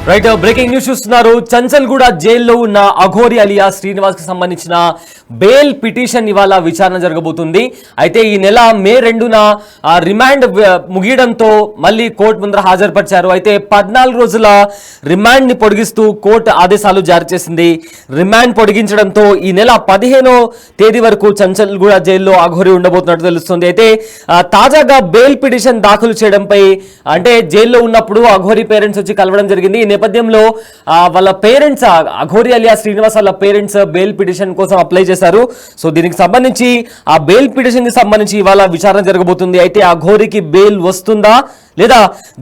Right, breaking news చూస్తున్నారు. చంచల్గూడ జైల్లో ఉన్న అఘోరి అలియా శ్రీనివాస్ కి సంబంధించిన బెయిల్ పిటిషన్ ఇవాళ విచారణ జరగబోతుంది. అయితే ఈ నెల మే 2న రిమాండ్ ముగియడంతో మళ్ళీ కోర్టు ముందర హాజరుపరిచారు. అయితే 14 రోజుల రిమాండ్ ని పొడిగిస్తూ కోర్టు ఆదేశాలు జారీ చేసింది. రిమాండ్ పొడిగించడంతో ఈ నెల 15వ తేదీ వరకు చంచల్గూడ జైల్లో అఘోరి ఉండబోతున్నట్టు తెలుస్తుంది. అయితే తాజాగా బెయిల్ పిటిషన్ దాఖలు చేయడంపై అంటే జైల్లో ఉన్నప్పుడు అఘోరి పేరెంట్స్ వచ్చి కలవడం జరిగింది. ఈ నేపథ్యంలో వాళ్ళ పేరెంట్స్ అఘోరి అలియా శ్రీనివాస్ వాళ్ళ పేరెంట్స్ బెయిల్ పిటిషన్ కోసం అప్లై చేశారు. సో దీనికి సంబంధించి ఆ బెయిల్ పిటిషన్ కి సంబంధించి ఇవాళ విచారణ జరగబోతుంది. అయితే అఘోరికి బెయిల్ వస్తుందా లేదా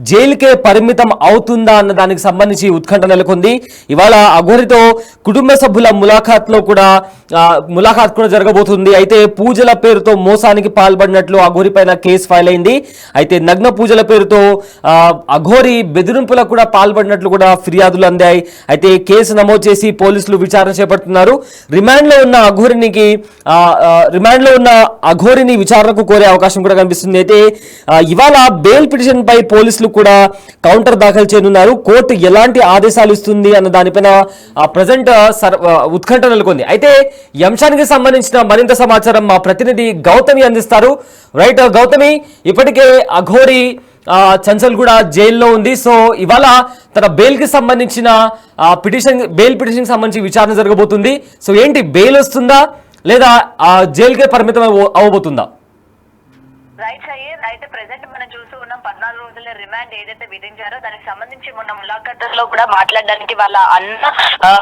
జైలుకే పరిమితం అవుతుందా అన్న దానికి సంబంధించి ఉత్కంఠ నెలకొంది. ఇవాళ అఘోరితో కుటుంబ సభ్యుల ములాఖాత్ కూడా జరగబోతుంది. అయితే పూజల పేరుతో మోసానికి పాల్పడినట్లు అఘోరి పైన కేసు ఫైల్ అయింది. అయితే నగ్న పూజల పేరుతో అఘోరి బెదిరింపులకు కూడా పాల్పడినట్లు కూడా ఫిర్యాదులు అందాయి. అయితే కేసు నమోదు చేసి పోలీసులు విచారణ చేపడుతున్నారు. రిమాండ్లో ఉన్న అఘోరిని విచారణకు కోరే అవకాశం కూడా కనిపిస్తుంది. అయితే ఇవాళ బెయిల్ పిటిషన్ పై పోలీసులు కూడా కౌంటర్ దాఖలు చేయనున్నారు. కోర్టు ఎలాంటి ఆదేశాలు ఇస్తుంది అన్న దానిపైన ప్రజెంట్ ఉత్కంఠ నెలకొంది. అయితే ఈ అంశానికి సంబంధించిన మరింత సమాచారం మా ప్రతినిధి గౌతమి అందిస్తారు. రైట్ గౌతమి, ఇప్పటికే అఘోరి చంచల్గూడ జైల్లో ఉంది. సో ఇవాళ తన బెయిల్ కి సంబంధించిన బెయిల్ పిటిషన్ సంబంధించి విచారణ జరగబోతుంది. సో ఏంటి, బెయిల్ వస్తుందా లేదా జైలుకే పరిమితం అవ్వబోతుందా? రైట్ సయ్యద్, అయితే ప్రెసెంట్ మనం చూస్తూ ఉన్నాం 14 రోజుల రిమాండ్ ఏదైతే విధించారో దానికి సంబంధించి మొన్న ములాఖాతులో కూడా మాట్లాడడానికి వాళ్ళ అన్న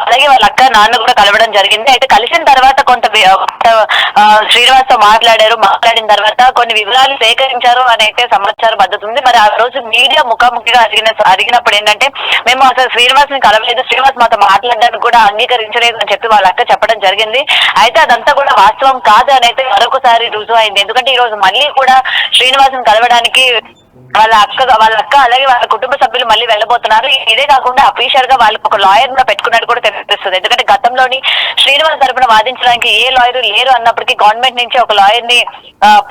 అలాగే వాళ్ళ అక్క నాన్న కూడా కలవడం జరిగింది. అయితే కలిసిన తర్వాత కొంత శ్రీనివాస్ తో మాట్లాడిన తర్వాత కొన్ని వివరాలు సేకరించారు అని అయితే సమాచారం అందుతుంది. మరి ఆ రోజు మీడియా ముఖాముఖిగా అడిగినప్పుడు ఏంటంటే మేము అసలు శ్రీనివాస్ ని కలవలేదు, శ్రీనివాస్ మాతో మాట్లాడడానికి కూడా అంగీకరించలేదు అని చెప్పి వాళ్ళ అక్క చెప్పడం జరిగింది. అయితే అదంతా కూడా వాస్తవం కాదు అని అయితే మరొకసారి రుజువు అయింది. ఎందుకంటే ఈ రోజు మళ్ళీ కూడా శ్రీనివాసం కలవడానికి వాళ్ళ అక్క అలాగే వాళ్ళ కుటుంబ సభ్యులు మళ్ళీ వెళ్ళబోతున్నారు. ఇదే కాకుండా అఫీషియల్ గా వాళ్ళకి ఒక లాయర్ కూడా పెట్టుకున్నట్టు కూడా తెలుస్తుంది. ఎందుకంటే గతంలోని శ్రీనివాస్ తరపున వాదించడానికి ఏ లాయర్ లేరు అన్నప్పటికీ గవర్నమెంట్ నుంచి ఒక లాయర్ ని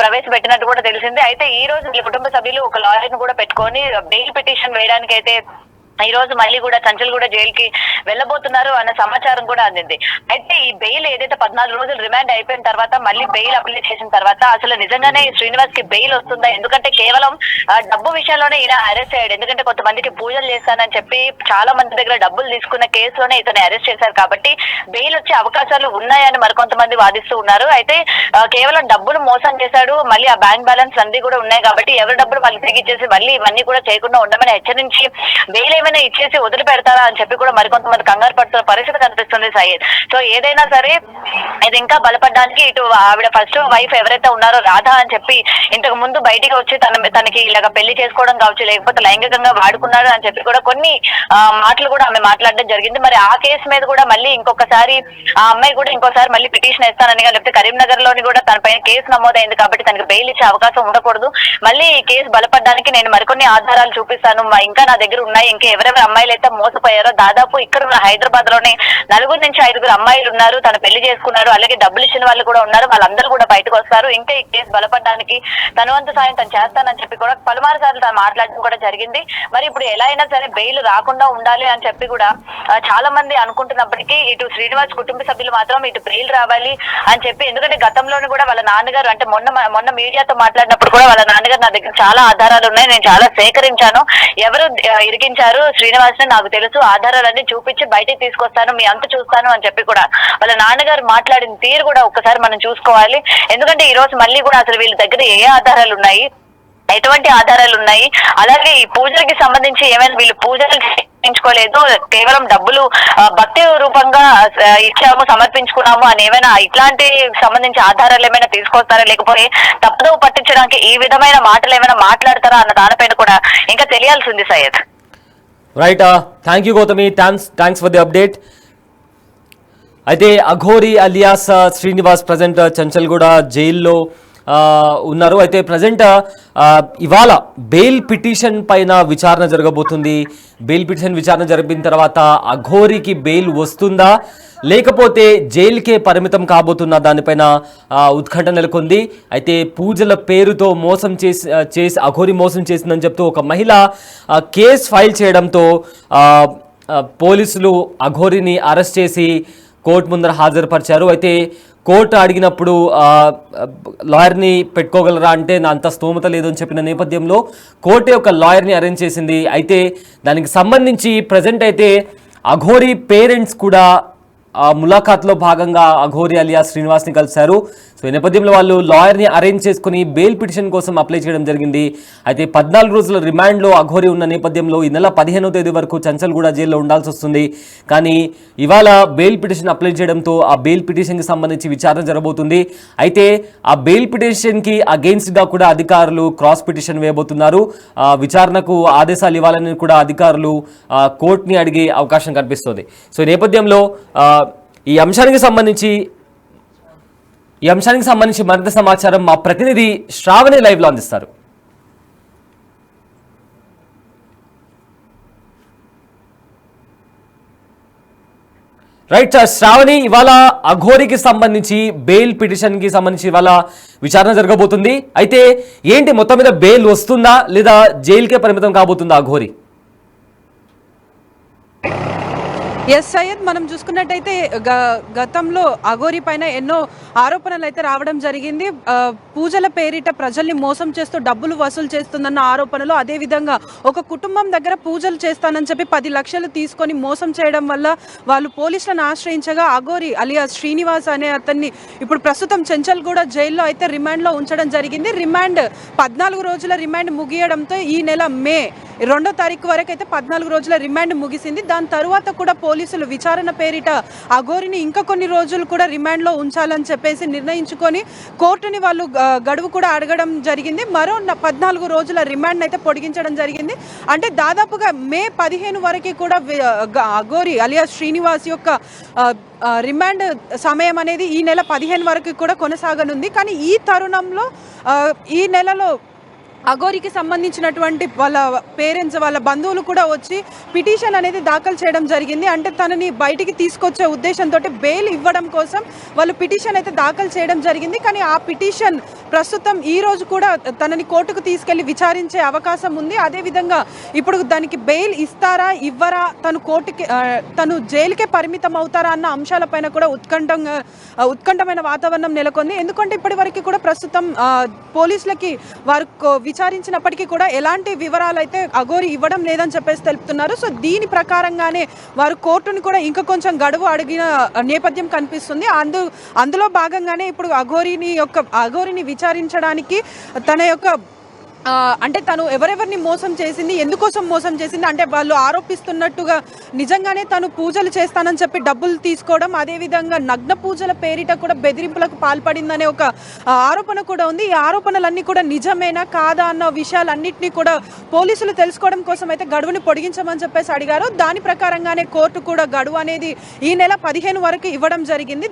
ప్రవేశపెట్టినట్టు కూడా తెలిసింది. అయితే ఈ రోజు వీళ్ళ కుటుంబ సభ్యులు ఒక లాయర్ ని కూడా పెట్టుకొని బెయిల్ పిటిషన్ వేయడానికి అయితే ఈ రోజు మళ్ళీ కూడా చంచల్గూడ జైలుకి వెళ్ళబోతున్నారు అన్న సమాచారం కూడా అందింది. అయితే ఈ బెయిల్ ఏదైతే 14 రోజులు రిమాండ్ అయిపోయిన తర్వాత మళ్ళీ బెయిల్ అప్లై చేసిన తర్వాత అసలు నిజంగానే శ్రీనివాస్ కి బెయిల్ వస్తుందా? ఎందుకంటే కేవలం డబ్బు విషయంలోనే ఈయన అరెస్ట్ అయ్యాడు. ఎందుకంటే కొంతమందికి పూజలు చేస్తానని చెప్పి చాలా మంది దగ్గర డబ్బులు తీసుకున్న కేసులోనే ఇతను అరెస్ట్ చేశారు. కాబట్టి బెయిల్ వచ్చే అవకాశాలు ఉన్నాయని మరికొంతమంది వాదిస్తూ ఉన్నారు. అయితే కేవలం డబ్బులు మోసం చేశాడు, మళ్ళీ ఆ బ్యాంక్ బ్యాలెన్స్ అన్ని కూడా ఉన్నాయి కాబట్టి ఎవరి డబ్బులు వాళ్ళు తిరిగిచ్చేసి మళ్ళీ ఇవన్నీ కూడా చేయకుండా ఉండమని హెచ్చరించి బెయిల్ ఇచ్చేసి వదిలి పెడతారా అని చెప్పి కూడా మరికొంతమంది కంగారు పడుతున్న పరిస్థితి కనిపిస్తుంది సయ్యద్. సో ఏదైనా సరే ఇది ఇంకా బలపడడానికి ఇటు ఆవిడ ఫస్ట్ వైఫ్ ఎవరైతే ఉన్నారో రాధా అని చెప్పి ఇంతకు ముందు బయటికి వచ్చి తనకి ఇలాగ పెళ్లి చేసుకోవడం కావచ్చు, లేకపోతే లైంగికంగా వాడుకున్నాడు అని చెప్పి కూడా కొన్ని మాటలు కూడా ఆమె మాట్లాడడం జరిగింది. మరి ఆ కేసు మీద కూడా మళ్ళీ ఇంకొకసారి ఆ అమ్మాయి కూడా ఇంకోసారి మళ్ళీ పిటిషన్ ఇస్తానని, లేకపోతే కరీంనగర్ లోని కూడా తన పైన కేసు నమోదైంది కాబట్టి తనకి బెయిల్ ఇచ్చే అవకాశం ఉండకూడదు. మళ్ళీ ఈ కేసు బలపడడానికి నేను మరికొన్ని ఆధారాలు చూపిస్తాను, ఇంకా నా దగ్గర ఉన్నాయి, ఇంకా ఎవరెవరు అమ్మాయిలు అయితే మోసపోయారో దాదాపు ఇక్కడ హైదరాబాద్ లోనే 4 నుంచి 5 అమ్మాయిలు ఉన్నారు, తను పెళ్లి చేసుకున్నారు, అలాగే డబ్బులు ఇచ్చిన వాళ్ళు కూడా ఉన్నారు, వాళ్ళందరూ కూడా బయటకు వస్తారు. ఇంకా ఈ కేసు బలపడడానికి తన వంతు సాయం తను చేస్తానని చెప్పి కూడా పలుమారు సార్లు తను మాట్లాడడం కూడా జరిగింది. మరి ఇప్పుడు ఎలా అయినా సరే బెయిల్ రాకుండా ఉండాలి అని చెప్పి కూడా చాలా మంది అనుకుంటున్నప్పటికీ ఇటు శ్రీనివాస్ కుటుంబ సభ్యులు మాత్రం ఇటు బెయిల్ రావాలి అని చెప్పి, ఎందుకంటే గతంలోనే కూడా వాళ్ళ నాన్నగారు అంటే మొన్న మీడియాతో మాట్లాడినప్పుడు కూడా వాళ్ళ నాన్నగారు నా దగ్గర చాలా ఆధారాలు ఉన్నాయి, నేను చాలా సేకరించాను, ఎవరు ఇరికించారు శ్రీనివాస్ ని నాకు తెలుసు, ఆధారాలన్నీ చూపించి బయటికి తీసుకొస్తాను, మీ అంత చూస్తాను అని చెప్పి కూడా వాళ్ళ నాన్నగారు మాట్లాడిన తీరు కూడా ఒక్కసారి మనం చూసుకోవాలి. ఎందుకంటే ఈ రోజు మళ్ళీ కూడా అసలు వీళ్ళ దగ్గర ఏ ఆధారాలు ఉన్నాయి, ఎటువంటి ఆధారాలు ఉన్నాయి, అలాగే ఈ పూజలకి సంబంధించి ఏమైనా వీళ్ళు పూజలు చేయించుకోలేదు, కేవలం డబ్బులు భక్తి రూపంగా ఇచ్చాము సమర్పించుకున్నాము అని ఏమైనా ఇట్లాంటి సంబంధించి ఆధారాలు ఏమైనా తీసుకొస్తారా, లేకపోతే తప్పుదో పట్టించడానికి ఈ విధమైన మాటలు ఏమైనా మాట్లాడతారా అన్న దానిపైన కూడా ఇంకా తెలియాల్సింది Syed. Right, thank you Gautami, thanks for the update. అయితే అఘోరి అలియాస్ శ్రీనివాస్ ప్రజెంట్ చంచల్గూడ జైల్లో ఉన్నారు. అయితే ప్రజెంట్ ఇవాళ బెయిల్ పిటిషన్ పైన విచారణ జరగబోతుంది. బెయిల్ పిటిషన్ విచారణ జరిపిన తర్వాత అఘోరికి బెయిల్ వస్తుందా లేకపోతే జైలుకే పరిమితం కాబోతున్న దానిపైన ఉత్కంఠ నెలకొంది. అయితే పూజల పేరుతో మోసం చేసి అఘోరి మోసం చేసిందని చెప్తూ ఒక మహిళ కేసు ఫైల్ చేయడంతో పోలీసులు అఘోరిని అరెస్ట్ చేసి కోర్టు ముందర హాజరుపరిచారు. అయితే కోర్టు అడిగినప్పుడు లాయర్ని పెట్టుకోగలరా అంటే నా అంత స్తోమత లేదు అని చెప్పిన నేపథ్యంలో కోర్టు ఒక లాయర్ని అరేంజ్ చేసింది. అయితే దానికి సంబంధించి ప్రజెంట్ అయితే అఘోరి పేరెంట్స్ కూడా ములాఖాత్లో భాగంగా అఘోరి అలియా శ్రీనివాస్ని కలిశారు. సో ఈ నేపథ్యంలో వాళ్ళు లాయర్ని అరేంజ్ చేసుకుని బెయిల్ పిటిషన్ కోసం అప్లై చేయడం జరిగింది. అయితే 14 రోజుల రిమాండ్లో అఘోరి ఉన్న నేపథ్యంలో ఈ నెల 15వ తేదీ వరకు చంచల్గూడ జైల్లో ఉండాల్సి వస్తుంది. కానీ ఇవాళ బెయిల్ పిటిషన్ అప్లై చేయడంతో ఆ బెయిల్ పిటిషన్కి సంబంధించి విచారణ జరగబోతుంది. అయితే ఆ బెయిల్ పిటిషన్కి అగెయిన్స్ట్గా కూడా అధికారులు క్రాస్ పిటిషన్ వేయబోతున్నారు. విచారణకు ఆదేశాలు ఇవ్వాలని కూడా అధికారులు కోర్టుని అడిగే అవకాశం కనిపిస్తుంది. సో ఈ నేపథ్యంలో ఈ అంశానికి సంబంధించి మరింత సమాచారం మా ప్రతినిధి శ్రావణి లైవ్ లో అందిస్తారు. రైట్ శ్రావణి, ఇవాళ అఘోరికి సంబంధించి బెయిల్ పిటిషన్ కి సంబంధించి ఇవాళ విచారణ జరగబోతుంది. అయితే ఏంటి మొత్తం మీద బెయిల్ వస్తుందా లేదా జైలుకే పరిమితం కాబోతుందా అఘోరి? ఎస్ సయ్యద్, మనం చూసుకున్నట్టయితే గతంలో అఘోరి పైన ఎన్నో ఆరోపణలు అయితే రావడం జరిగింది. పూజల పేరిట ప్రజల్ని మోసం చేస్తూ డబ్బులు వసూలు చేస్తుందన్న ఆరోపణలు, అదేవిధంగా ఒక కుటుంబం దగ్గర పూజలు చేస్తానని చెప్పి 10 లక్షలు తీసుకొని మోసం చేయడం వల్ల వాళ్ళు పోలీసులను ఆశ్రయించగా అఘోరి అలియా శ్రీనివాస్ అనే అతన్ని ఇప్పుడు ప్రస్తుతం చెంచల్గూడ జైల్లో అయితే రిమాండ్లో ఉంచడం జరిగింది. 14 రోజుల రిమాండ్ ముగియడంతో ఈ నెల మే 2వ తారీఖు వరకు అయితే 14 రోజుల రిమాండ్ ముగిసింది. దాని తర్వాత కూడా పోలీసులు విచారణ పేరిట అఘోరిని ఇంకా కొన్ని రోజులు కూడా రిమాండ్లో ఉంచాలని చెప్పేసి నిర్ణయించుకొని కోర్టుని వాళ్ళు గడువు కూడా అడగడం జరిగింది. మరో 14 రోజుల రిమాండ్ అయితే పొడిగించడం జరిగింది. అంటే దాదాపుగా మే 15 వరకు కూడా అఘోరి అలియా శ్రీనివాస్ యొక్క రిమాండ్ సమయం అనేది ఈ నెల 15 వరకు కూడా కొనసాగనుంది. కానీ ఈ తరుణంలో ఈ నెలలో అఘోరికి సంబంధించినటువంటి వాళ్ళ పేరెంట్స్, వాళ్ళ బంధువులు కూడా వచ్చి పిటిషన్ అనేది దాఖలు చేయడం జరిగింది. అంటే తనని బయటికి తీసుకొచ్చే ఉద్దేశంతో బెయిల్ ఇవ్వడం కోసం వాళ్ళు పిటిషన్ అయితే దాఖలు చేయడం జరిగింది. కానీ ఆ పిటిషన్ ప్రస్తుతం ఈ రోజు కూడా తనని కోర్టుకు తీసుకెళ్లి విచారించే అవకాశం ఉంది. అదేవిధంగా ఇప్పుడు దానికి బెయిల్ ఇస్తారా ఇవ్వరా, తను జైలుకే పరిమితం అవుతారా అన్న అంశాలపైన కూడా ఉత్కంఠమైన వాతావరణం నెలకొంది. ఎందుకంటే ఇప్పటి వరకు కూడా ప్రస్తుతం పోలీసులకి వారు విచారించినప్పటికీ కూడా ఎలాంటి వివరాలు అయితే అఘోరి ఇవ్వడం లేదని చెప్పేసి తెలుపుతున్నారు. సో దీని ప్రకారంగానే వారు కోర్టును కూడా ఇంకా కొంచెం గడువు అడిగిన నేపథ్యం కనిపిస్తుంది. అందులో భాగంగానే ఇప్పుడు అఘోరిని విచారించడానికి తన యొక్క అంటే తను ఎవరెవరిని మోసం చేసింది, ఎందుకోసం మోసం చేసింది, అంటే వాళ్ళు ఆరోపిస్తున్నట్టుగా నిజంగానే తను పూజలు చేస్తానని చెప్పి డబ్బులు తీసుకోవడం, అదేవిధంగా నగ్న పూజల పేరిట కూడా బెదిరింపులకు పాల్పడిందనే ఒక ఆరోపణ కూడా ఉంది. ఈ ఆరోపణలన్నీ కూడా నిజమేనా కాదా అన్న విషయాలన్నింటినీ కూడా పోలీసులు తెలుసుకోవడం కోసం అయితే గడువుని పొడిగించమని చెప్పేసి అడిగారు. దాని ప్రకారంగానే కోర్టు కూడా గడువు అనేది ఈ నెల 15 వరకు ఇవ్వడం జరిగింది.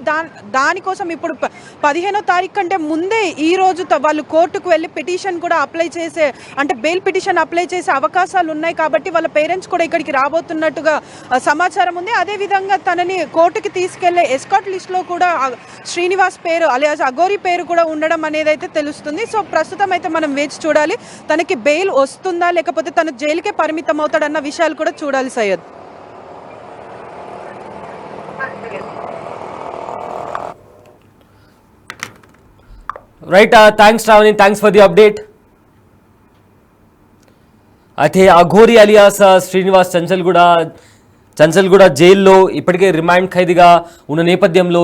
దానికోసం ఇప్పుడు 15వ తారీఖు కంటే ముందే ఈ రోజు వాళ్ళు కోర్టుకు వెళ్ళి పిటిషన్ కూడా అప్లై అంటే బెయిల్ పిటిషన్ అప్లై చేసే అవకాశాలు ఉన్నాయి. కాబట్టి వాళ్ళ పేరెంట్స్ కూడా ఇక్కడికి రాబోతున్నట్టుగా సమాచారం ఉంది. అదేవిధంగా తనని కోర్టుకి తీసుకెళ్లే ఎస్కాట్ లిస్ట్ లో కూడా శ్రీనివాస్ పేరు అలియాస్ అఘోరి పేరు కూడా ఉండడం అనేది అయితే తెలుస్తుంది. సో ప్రస్తుతం అయితే మనం వేచి చూడాలి, తనకి బెయిల్ వస్తుందా లేకపోతే తను జైలుకే పరిమితం అవుతాడన్న విషయాలు కూడా చూడాలి Syed. Right, thanks Sravani, thanks for the update. అయితే అఘోరి అలియాస్ శ్రీనివాస్ చంచల్గూడ జైల్లో ఇప్పటికే రిమాండ్ ఖైదీగా ఉన్న నేపథ్యంలో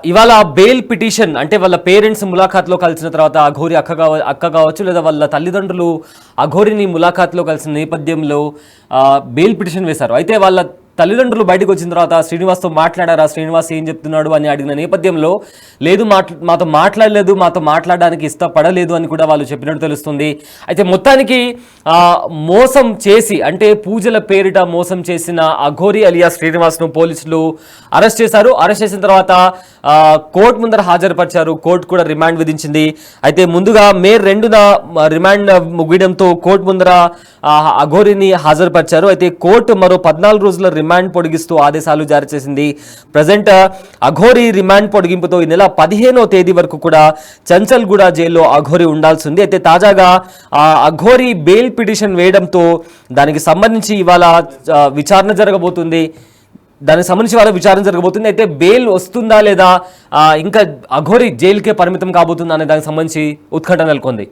ఇవాళ బెయిల్ పిటిషన్, అంటే వాళ్ళ పేరెంట్స్ ములాఖాత్లో కలిసిన తర్వాత అఘోరి అక్క కావచ్చు లేదా వాళ్ళ తల్లిదండ్రులు అఘోరిని ములాఖాత్లో కలిసిన నేపథ్యంలో బెయిల్ పిటిషన్ వేశారు. అయితే వాళ్ళ తల్లిదండ్రులు బయటకు వచ్చిన తర్వాత శ్రీనివాస్తో మాట్లాడారా, శ్రీనివాస్ ఏం చెప్తున్నాడు అని అడిగిన నేపథ్యంలో లేదు, మాతో మాట్లాడలేదు, మాతో మాట్లాడడానికి ఇష్టపడలేదు అని కూడా వాళ్ళు చెప్పినట్టు తెలుస్తుంది. అయితే మొత్తానికి మోసం చేసి, అంటే పూజల పేరిట మోసం చేసిన అఘోరి అలియా శ్రీనివాస్ను పోలీసులు అరెస్ట్ చేశారు. అరెస్ట్ చేసిన తర్వాత కోర్టు ముందర హాజరుపరిచారు. కోర్టు కూడా రిమాండ్ విధించింది. అయితే ముందుగా మే 2న రిమాండ్ ముగియడంతో కోర్టు ముందర అఘోరిని హాజరుపరిచారు. అయితే కోర్టు మరో 14 రోజుల రిమాండ్ పొడిగిస్తూ ఆదేశాలు జారీ చేసింది. ప్రజెంట్ అఘోరి రిమాండ్ పొడిగింపుతో ఈ నెల 15వ తేదీ వరకు కూడా చంచల్గూడ జైల్లో అఘోరి ఉండాల్సి ఉంది. అయితే తాజాగా అఘోరి బెయిల్ పిటిషన్ వేయడంతో దానికి సంబంధించి ఇవాళ విచారణ జరగబోతుంది. అయితే బెయిల్ వస్తుందా లేదా, ఇంకా అఘోరి జైలుకే పరిమితం కాబోతుందా అనే దానికి సంబంధించి ఉత్కంఠ నెలకొంది.